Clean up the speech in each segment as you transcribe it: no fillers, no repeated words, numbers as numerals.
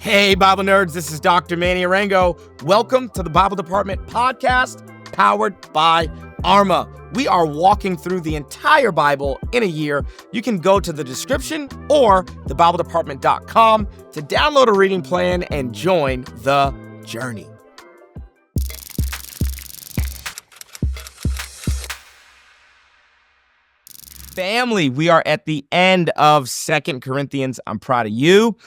Hey, Bible nerds, this is Dr. Manny Arango. Welcome to the Bible Department podcast powered by Arma. We are walking through the entire Bible in a year. You can go to the description or thebibledepartment.com to download a reading plan and join the journey. Family, we are at the end of 2 Corinthians. I'm proud of you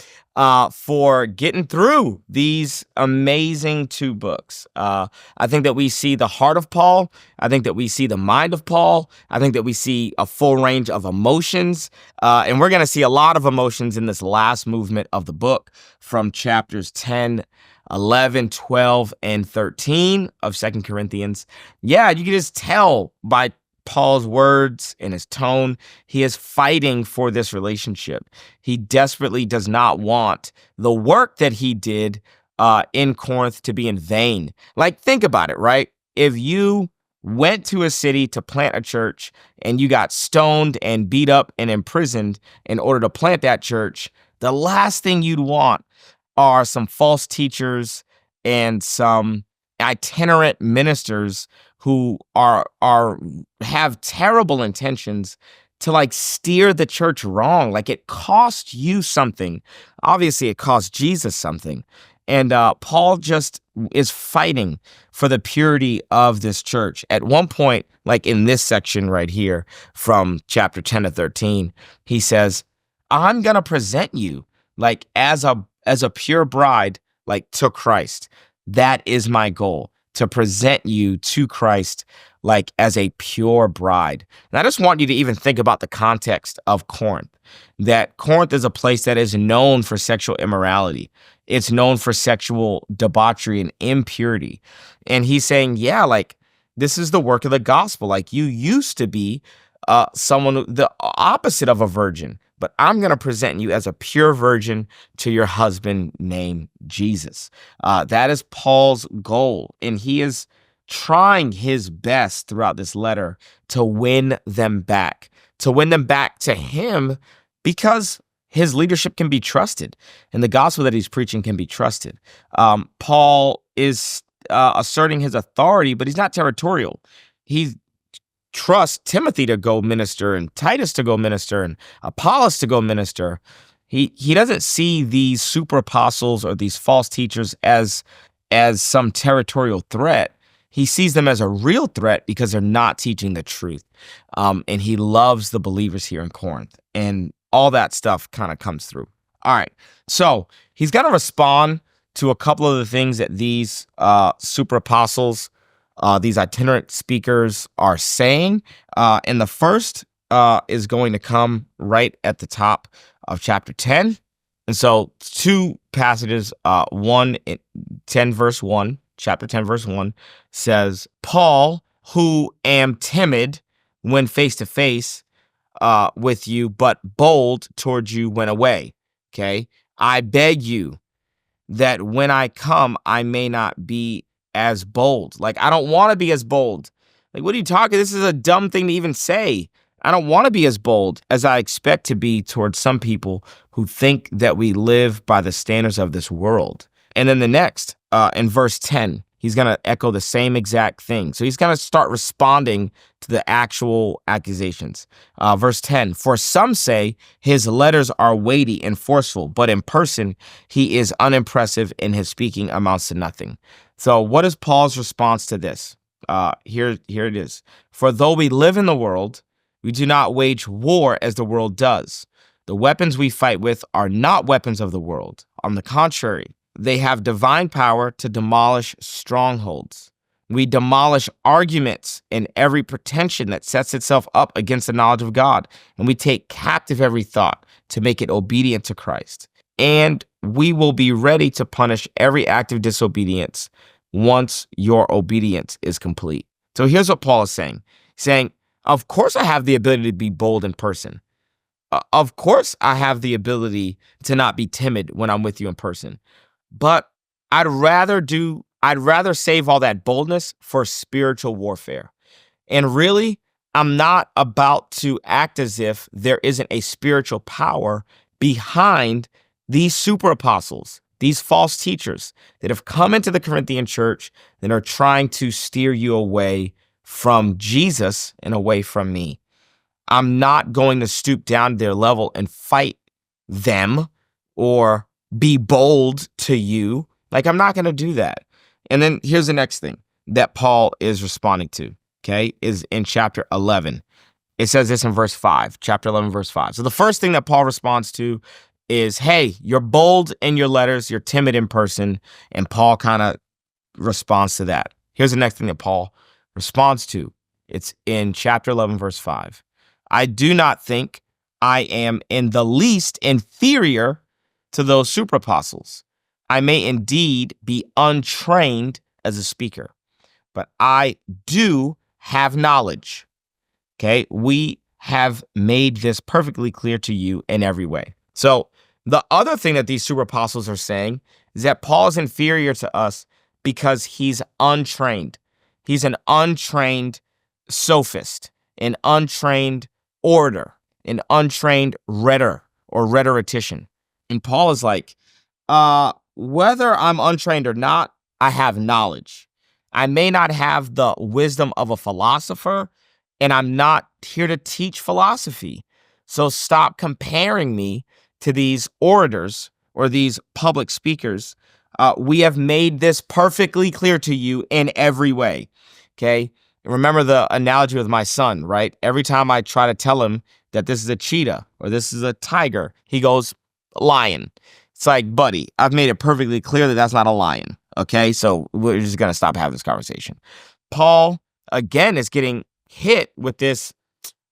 for getting through these amazing two books. I think that we see the heart of Paul. I think that we see the mind of Paul. I think that we see a full range of emotions. And we're going to see a lot of emotions in this last movement of the book from chapters 10, 11, 12, and 13 of 2 Corinthians. Yeah, you can just tell by Paul's words and his tone, he is fighting for this relationship. He desperately does not want the work that he did in Corinth to be in vain. Like, think about it, right? If you went to a city to plant a church and you got stoned and beat up and imprisoned in order to plant that church, the last thing you'd want are some false teachers and some itinerant ministers who have terrible intentions to like steer the church wrong. Like, it cost you something. Obviously, it cost Jesus something. And Paul just is fighting for the purity of this church. At one point, like in this section right here from chapter 10 to 13, he says, I'm going to present you like as a pure bride, like to Christ. That is my goal, to present you to Christ like as a pure bride. And I just want you to even think about the context of Corinth, that Corinth is a place that is known for sexual immorality. It's known for sexual debauchery and impurity. And he's saying, yeah, like this is the work of the gospel. Like, you used to be someone, the opposite of a virgin, but I'm going to present you as a pure virgin to your husband named Jesus. That is Paul's goal. And he is trying his best throughout this letter to win them back to him, because his leadership can be trusted and the gospel that he's preaching can be trusted. Paul is asserting his authority, but he's not territorial. He trusts Timothy to go minister and Titus to go minister and Apollos to go minister. He doesn't see these super apostles or these false teachers as some territorial threat. He sees them as a real threat because they're not teaching the truth. And he loves the believers here in Corinth. And all that stuff kind of comes through. All right. So he's going to respond to a couple of the things that these super apostles, these itinerant speakers are saying. And the first is going to come right at the top of chapter 10. And so two passages, one in 10 verse 1, chapter 10 verse 1 says, Paul, who am timid when face to face with you, but bold towards you when away. Okay. I beg you that when I come, I may not be as bold. Like, I don't want to be as bold. Like, what are you talking? This is a dumb thing to even say. I don't want to be as bold as I expect to be towards some people who think that we live by the standards of this world. And then the next, in verse 10, he's going to echo the same exact thing. So he's going to start responding to the actual accusations. Verse 10, for some say his letters are weighty and forceful, but in person he is unimpressive and his speaking amounts to nothing. So what is Paul's response to this? Here it is. For though we live in the world, we do not wage war as the world does. The weapons we fight with are not weapons of the world. On the contrary, they have divine power to demolish strongholds. We demolish arguments and every pretension that sets itself up against the knowledge of God, and we take captive every thought to make it obedient to Christ. And we will be ready to punish every act of disobedience once your obedience is complete. So here's what Paul is saying. He's saying, of course I have the ability to be bold in person. Of course I have the ability to not be timid when I'm with you in person. But I'd rather save all that boldness for spiritual warfare. And really, I'm not about to act as if there isn't a spiritual power behind these super apostles, these false teachers that have come into the Corinthian church that are trying to steer you away from Jesus and away from me. I'm not going to stoop down to their level and fight them or be bold to you. Like, I'm not going to do that. And then here's the next thing that Paul is responding to, okay, is in chapter 11. It says this in verse 5, chapter 11, verse 5. So the first thing that Paul responds to is, hey, you're bold in your letters, you're timid in person. And Paul kind of responds to that. Here's the next thing that Paul responds to. It's in chapter 11, verse 5. I do not think I am in the least inferior to those super apostles. I may indeed be untrained as a speaker, but I do have knowledge. Okay, we have made this perfectly clear to you in every way. So the other thing that these super apostles are saying is that Paul is inferior to us because he's untrained. He's an untrained sophist, an untrained orator, an untrained rhetor or rhetorician. And Paul is like, whether I'm untrained or not, I have knowledge. I may not have the wisdom of a philosopher, and I'm not here to teach philosophy. So stop comparing me to these orators or these public speakers. We have made this perfectly clear to you in every way. Okay. Remember the analogy with my son, right? Every time I try to tell him that this is a cheetah or this is a tiger, he goes, lion. It's like, buddy, I've made it perfectly clear that that's not a lion. Okay. So we're just going to stop having this conversation. Paul, again, is getting hit with this.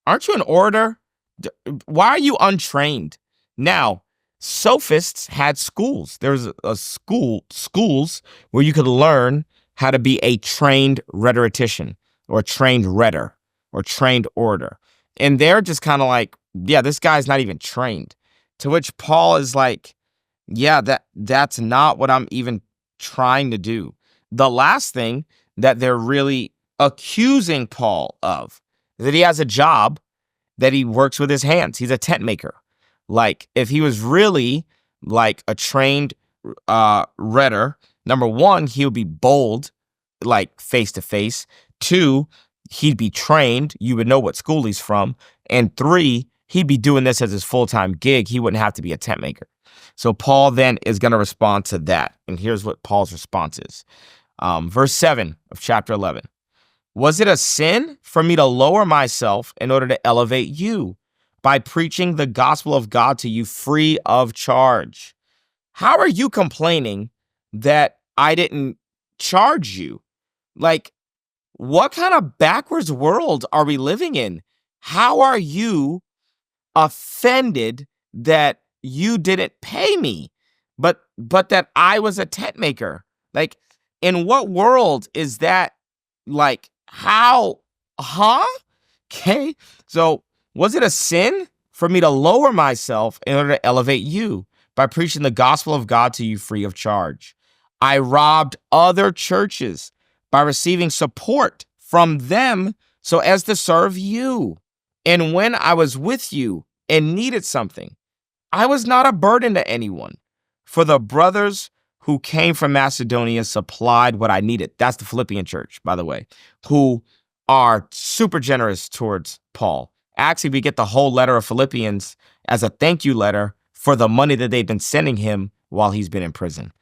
Aren't you an orator? Why are you untrained? Now, sophists had schools. There's schools where you could learn how to be a trained rhetorician or trained rhetor or trained orator. And they're just kind of like, yeah, this guy's not even trained. To which Paul is like, yeah, that's not what I'm even trying to do. The last thing that they're really accusing Paul of is that he has a job that he works with his hands. He's a tent maker. Like, if he was really like a trained rhetor, number one, he would be bold, like face to face. Two, he'd be trained. You would know what school he's from. And three, he'd be doing this as his full-time gig. He wouldn't have to be a tent maker. So Paul then is going to respond to that. And here's what Paul's response is. Verse 7 of chapter 11. Was it a sin for me to lower myself in order to elevate you by preaching the gospel of God to you free of charge? How are you complaining that I didn't charge you? Like, what kind of backwards world are we living in? How are you offended that you didn't pay me, but that I was a tent maker? Like, in what world is that? Like, how? Okay. So was it a sin for me to lower myself in order to elevate you by preaching the gospel of God to you free of charge? I robbed other churches by receiving support from them so as to serve you. And when I was with you and needed something, I was not a burden to anyone, for the brothers who came from Macedonia supplied what I needed. That's the Philippian church, by the way, who are super generous towards Paul. Actually, we get the whole letter of Philippians as a thank you letter for the money that they've been sending him while he's been in prison.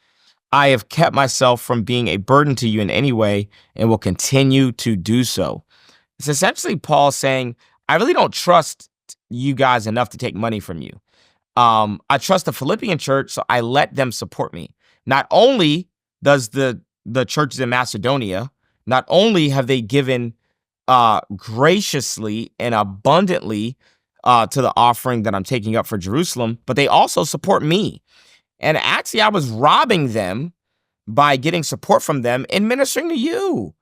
I have kept myself from being a burden to you in any way and will continue to do so. It's essentially Paul saying, I really don't trust you guys enough to take money from you. I trust the Philippian church, so I let them support me. Not only does the churches in Macedonia, not only have they given graciously and abundantly to the offering that I'm taking up for Jerusalem, but they also support me. And actually, I was robbing them by getting support from them and ministering to you.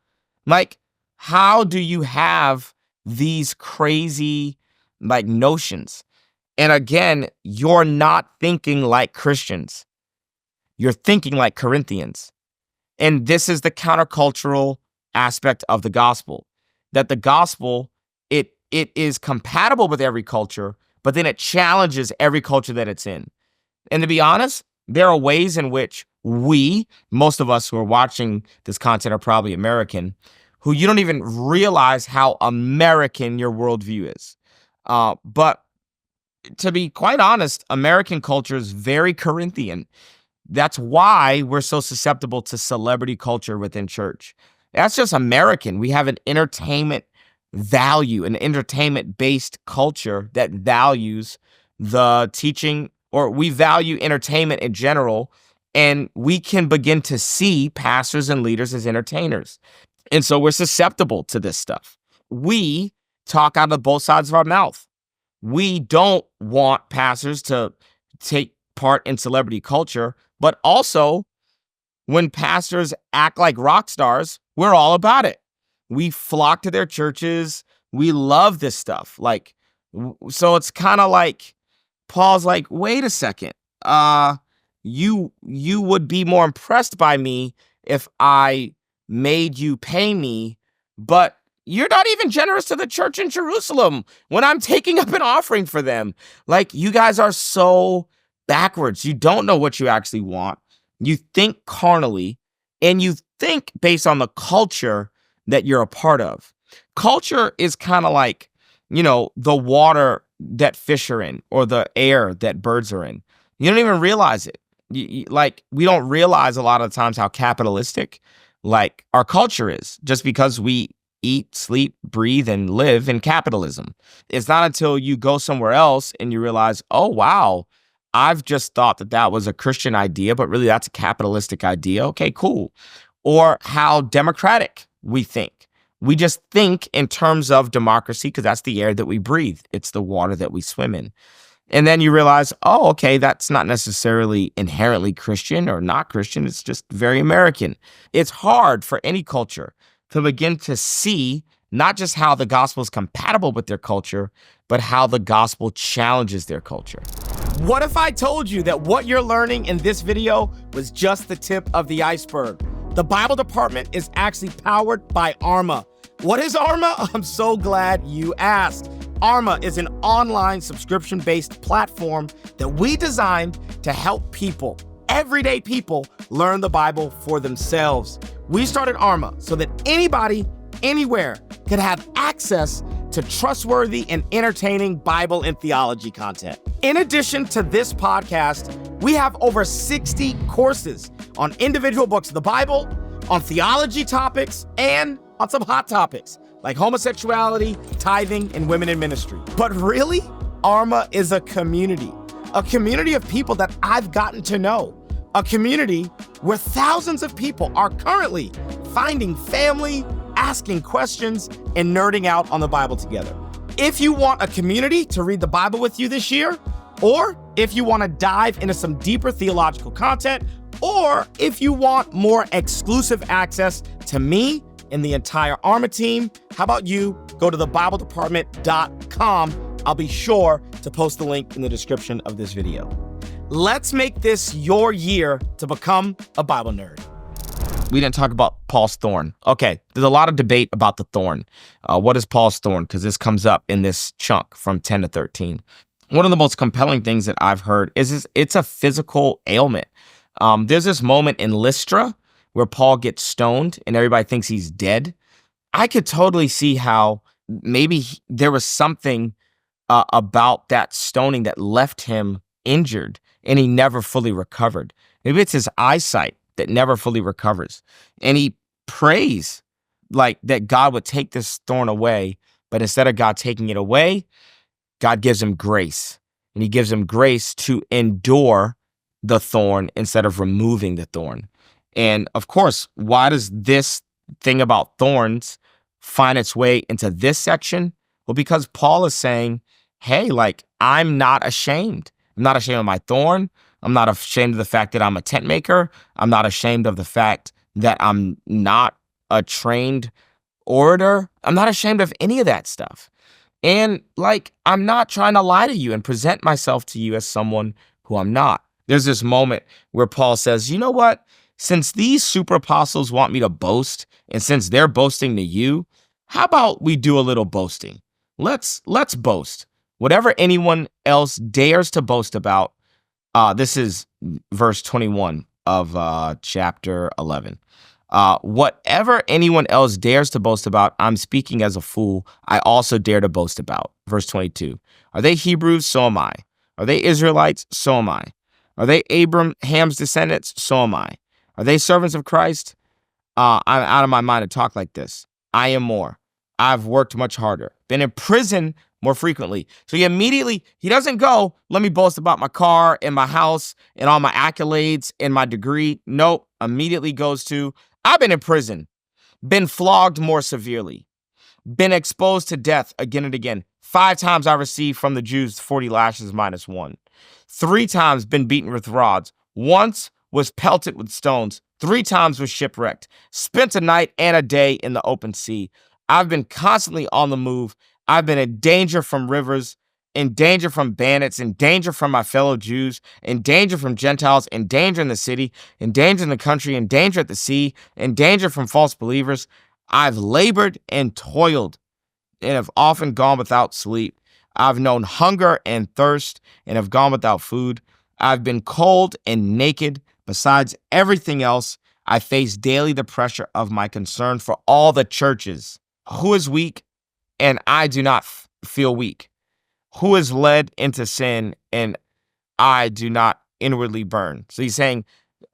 Like, how do you have these crazy like notions? And again, you're not thinking like Christians. You're thinking like Corinthians. And this is the countercultural aspect of the gospel, that the gospel, it is compatible with every culture, but then it challenges every culture that it's in. And to be honest, there are ways in which most of us who are watching this content are probably American, who you don't even realize how American your worldview is. But to be quite honest, American culture is very Corinthian. That's why we're so susceptible to celebrity culture within church. That's just American. We have an entertainment value, an entertainment based culture that values the teaching, or we value entertainment in general. And we can begin to see pastors and leaders as entertainers. And so we're susceptible to this stuff. We talk out of both sides of our mouth. We don't want pastors to take part in celebrity culture, but also when pastors act like rock stars, we're all about it. We flock to their churches. We love this stuff. So it's kind of like Paul's like, wait a second. You would be more impressed by me if I made you pay me, but you're not even generous to the church in Jerusalem when I'm taking up an offering for them. Like, you guys are so backwards. You don't know what you actually want. You think carnally, and you think based on the culture that you're a part of. Culture is kind of like, the water that fish are in or the air that birds are in. You don't even realize it. We don't realize a lot of times how capitalistic our culture is, just because we eat, sleep, breathe, and live in capitalism. It's not until you go somewhere else and you realize, oh, wow, I've just thought that was a Christian idea, but really that's a capitalistic idea. Okay, cool. Or how democratic we think. We just think in terms of democracy because that's the air that we breathe. It's the water that we swim in. And then you realize, oh, okay, that's not necessarily inherently Christian or not Christian. It's just very American. It's hard for any culture to begin to see not just how the gospel is compatible with their culture, but how the gospel challenges their culture. What if I told you that what you're learning in this video was just the tip of the iceberg? The Bible department is actually powered by Arma. What is Arma? I'm so glad you asked. Arma is an online subscription-based platform that we designed to help people, everyday people, learn the Bible for themselves. We started Arma so that anybody, anywhere, could have access to trustworthy and entertaining Bible and theology content. In addition to this podcast, we have over 60 courses on individual books of the Bible, on theology topics, and on some hot topics like homosexuality, tithing, and women in ministry. But really, Arma is a community of people that I've gotten to know, a community where thousands of people are currently finding family, asking questions, and nerding out on the Bible together. If you want a community to read the Bible with you this year, or if you want to dive into some deeper theological content, or if you want more exclusive access to me and the entire Arma team, how about you go to thebibledepartment.com. I'll be sure to post the link in the description of this video. Let's make this your year to become a Bible nerd. We didn't talk about Paul's thorn. Okay, there's a lot of debate about the thorn. What is Paul's thorn? Because this comes up in this chunk from 10 to 13. One of the most compelling things that I've heard is it's a physical ailment. There's this moment in Lystra where Paul gets stoned and everybody thinks he's dead. I could totally see how maybe there was something about that stoning that left him injured and he never fully recovered. Maybe it's his eyesight that never fully recovers. And he prays that God would take this thorn away, but instead of God taking it away, God gives him grace. And he gives him grace to endure the thorn instead of removing the thorn. And of course, why does this thing about thorns find its way into this section? Well, because Paul is saying, hey, I'm not ashamed. I'm not ashamed of my thorn. I'm not ashamed of the fact that I'm a tent maker. I'm not ashamed of the fact that I'm not a trained orator. I'm not ashamed of any of that stuff. And I'm not trying to lie to you and present myself to you as someone who I'm not. There's this moment where Paul says, you know what? Since these super apostles want me to boast, and since they're boasting to you, how about we do a little boasting? Let's boast. Whatever anyone else dares to boast about, This is verse 21 of chapter 11. Whatever anyone else dares to boast about, I'm speaking as a fool. I also dare to boast about. Verse 22. Are they Hebrews? So am I. Are they Israelites? So am I. Are they Abraham's descendants? So am I. Are they servants of Christ? I'm out of my mind to talk like this. I am more. I've worked much harder, been in prison more frequently. So he doesn't go, let me boast about my car and my house and all my accolades and my degree. Nope. Immediately goes to, I've been in prison, been flogged more severely, been exposed to death again and again. 5 times I received from the Jews 40 lashes minus 1. 3 times been beaten with rods. Once was pelted with stones. 3 times was shipwrecked. Spent a night and a day in the open sea. I've been constantly on the move. I've been in danger from rivers, in danger from bandits, in danger from my fellow Jews, in danger from Gentiles, in danger in the city, in danger in the country, in danger at the sea, in danger from false believers. I've labored and toiled and have often gone without sleep. I've known hunger and thirst and have gone without food. I've been cold and naked. Besides everything else, I face daily the pressure of my concern for all the churches. Who is weak and I do not feel weak? Who is led into sin and I do not inwardly burn? So he's saying,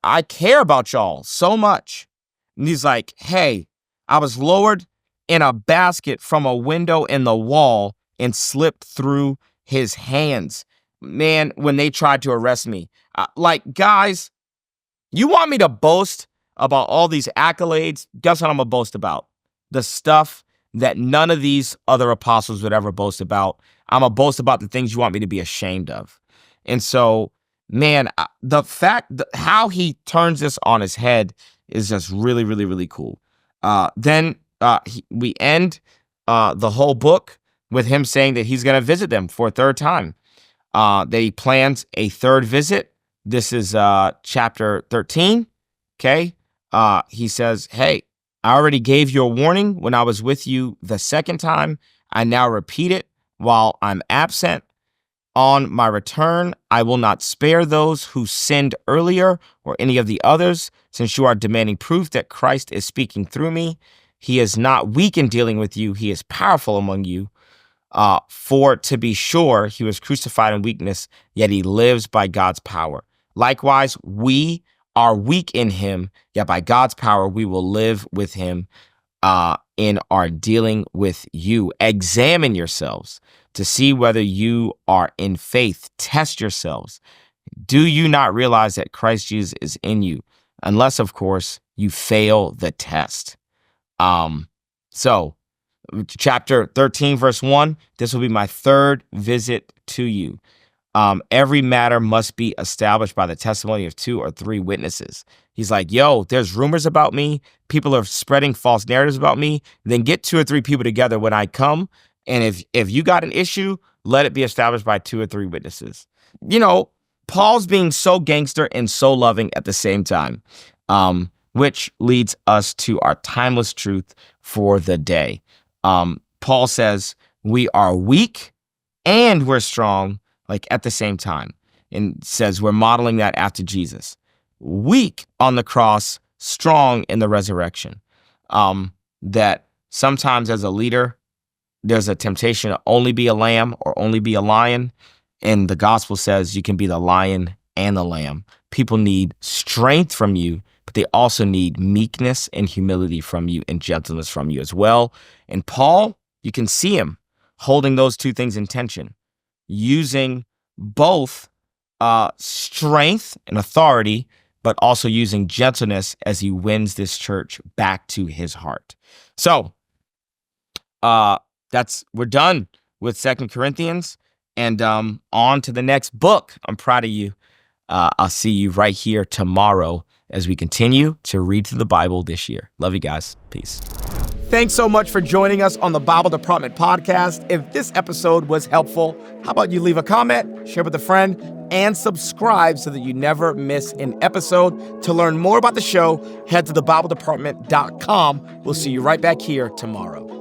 I care about y'all so much. And he's like, hey, I was lowered in a basket from a window in the wall and slipped through his hands. Man, when they tried to arrest me, guys, you want me to boast about all these accolades? Guess what I'm going to boast about? The stuff that none of these other apostles would ever boast about. I'm going to boast about the things you want me to be ashamed of. And so, man, the fact that how he turns this on his head is just really, really, really cool. Then we end the whole book with him saying that he's going to visit them for a 3rd time. That he plans a 3rd visit. This is chapter 13. Okay. He says, hey, I already gave you a warning when I was with you the 2nd time. I now repeat it while I'm absent. On my return, I will not spare those who sinned earlier or any of the others, since you are demanding proof that Christ is speaking through me. He is not weak in dealing with you. He is powerful among you. For to be sure, he was crucified in weakness, yet he lives by God's power. Likewise, we are weak in him, yet by God's power, we will live with him in our dealing with you. Examine yourselves to see whether you are in faith. Test yourselves. Do you not realize that Christ Jesus is in you? Unless, of course, you fail the test. So chapter 13, verse 1, this will be my 3rd visit to you. Every matter must be established by the testimony of 2 or 3 witnesses. He's like, yo, there's rumors about me. People are spreading false narratives about me. Then get 2 or 3 people together when I come. And if you got an issue, let it be established by 2 or 3 witnesses. You know, Paul's being so gangster and so loving at the same time, which leads us to our timeless truth for the day. Paul says we are weak and we're strong, like at the same time, and says we're modeling that after Jesus. Weak on the cross, strong in the resurrection. That sometimes as a leader, there's a temptation to only be a lamb or only be a lion. And the gospel says you can be the lion and the lamb. People need strength from you, but they also need meekness and humility from you and gentleness from you as well. And Paul, you can see him holding those 2 things in tension, using both strength and authority, but also using gentleness as he wins this church back to his heart. So we're done with 2 Corinthians and on to the next book. I'm proud of you. I'll see you right here tomorrow as we continue to read through the Bible this year. Love you guys. Peace. Thanks so much for joining us on the Bible Department podcast. If this episode was helpful, how about you leave a comment, share with a friend, and subscribe so that you never miss an episode. To learn more about the show, head to thebibledepartment.com. We'll see you right back here tomorrow.